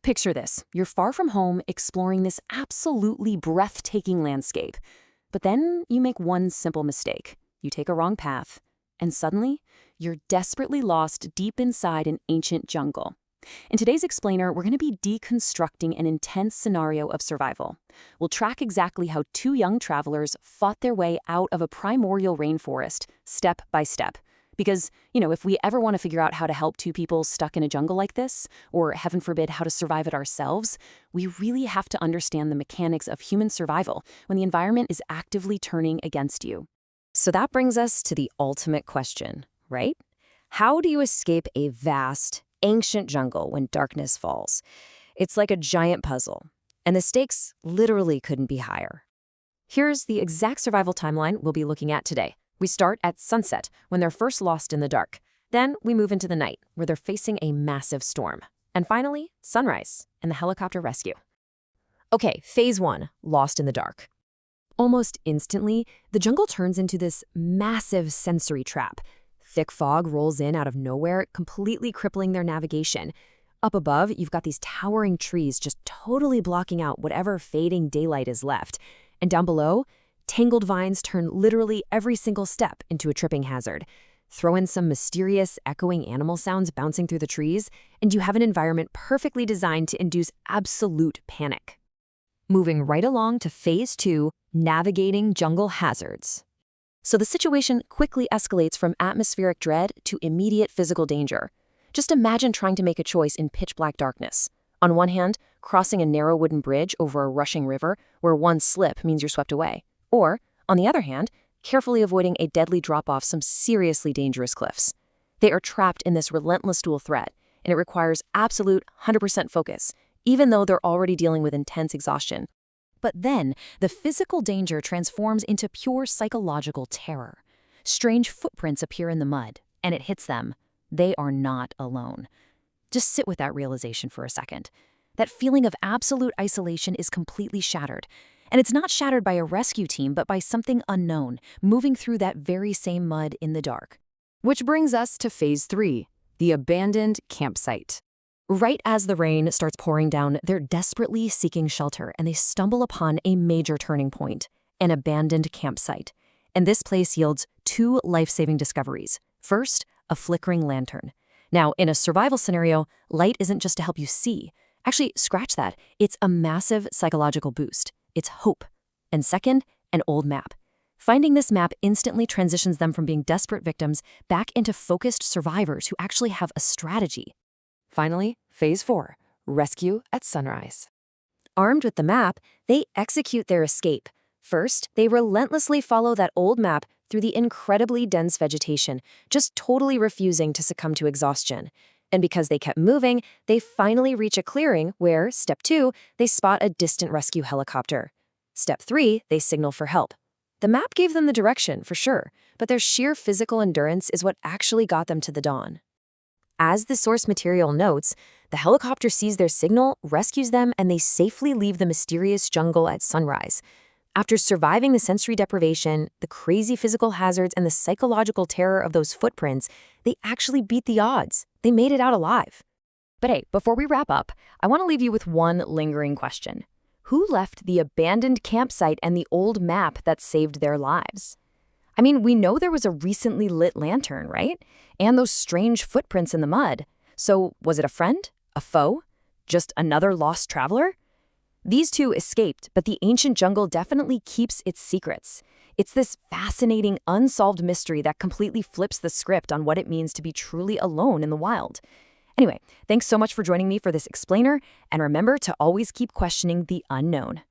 Picture this. You're far from home, exploring this absolutely breathtaking landscape. But then you make one simple mistake. You take a wrong path, and suddenly, you're desperately lost deep inside an ancient jungle. In today's explainer, we're going to be deconstructing an intense scenario of survival. We'll track exactly how two young travelers fought their way out of a primordial rainforest, step by step. Because, if we ever want to figure out how to help two people stuck in a jungle like this, or heaven forbid, how to survive it ourselves, we really have to understand the mechanics of human survival when the environment is actively turning against you. So that brings us to the ultimate question, right? How do you escape a vast, ancient jungle when darkness falls? It's like a giant puzzle, and the stakes literally couldn't be higher. Here's the exact survival timeline we'll be looking at today. We start at sunset, when they're first lost in the dark. Then we move into the night, where they're facing a massive storm. And finally, sunrise and the helicopter rescue. Okay, phase 1, lost in the dark. Almost instantly, the jungle turns into this massive sensory trap. Thick fog rolls in out of nowhere, completely crippling their navigation. Up above, you've got these towering trees just totally blocking out whatever fading daylight is left. And down below, tangled vines turn literally every single step into a tripping hazard. Throw in some mysterious, echoing animal sounds bouncing through the trees, and you have an environment perfectly designed to induce absolute panic. Moving right along to phase 2, navigating jungle hazards. So the situation quickly escalates from atmospheric dread to immediate physical danger. Just imagine trying to make a choice in pitch-black darkness. On one hand, crossing a narrow wooden bridge over a rushing river where one slip means you're swept away. Or, on the other hand, carefully avoiding a deadly drop-off some seriously dangerous cliffs. They are trapped in this relentless dual threat, and it requires absolute 100% focus, even though they're already dealing with intense exhaustion. But then, the physical danger transforms into pure psychological terror. Strange footprints appear in the mud, and it hits them. They are not alone. Just sit with that realization for a second. That feeling of absolute isolation is completely shattered. And it's not shattered by a rescue team, but by something unknown, moving through that very same mud in the dark. Which brings us to phase 3, the abandoned campsite. Right as the rain starts pouring down, they're desperately seeking shelter, and they stumble upon a major turning point, an abandoned campsite. And this place yields 2 life-saving discoveries. First, a flickering lantern. Now, in a survival scenario, light isn't just to help you see. Actually, scratch that. It's a massive psychological boost. It's hope. And second, an old map. Finding this map instantly transitions them from being desperate victims back into focused survivors who actually have a strategy. Finally, phase 4, rescue at sunrise. Armed with the map, they execute their escape. First, they relentlessly follow that old map through the incredibly dense vegetation, just totally refusing to succumb to exhaustion. And because they kept moving, they finally reach a clearing where, step 2, they spot a distant rescue helicopter. Step 3, they signal for help. The map gave them the direction, for sure, but their sheer physical endurance is what actually got them to the dawn. As the source material notes, the helicopter sees their signal, rescues them, and they safely leave the mysterious jungle at sunrise. After surviving the sensory deprivation, the crazy physical hazards, and the psychological terror of those footprints, they actually beat the odds. They made it out alive. But hey, before we wrap up, I want to leave you with one lingering question. Who left the abandoned campsite and the old map that saved their lives? I mean, we know there was a recently lit lantern, right? And those strange footprints in the mud. So was it a friend? A foe? Just another lost traveler? These 2 escaped, but the ancient jungle definitely keeps its secrets. It's this fascinating, unsolved mystery that completely flips the script on what it means to be truly alone in the wild. Anyway, thanks so much for joining me for this explainer, and remember to always keep questioning the unknown.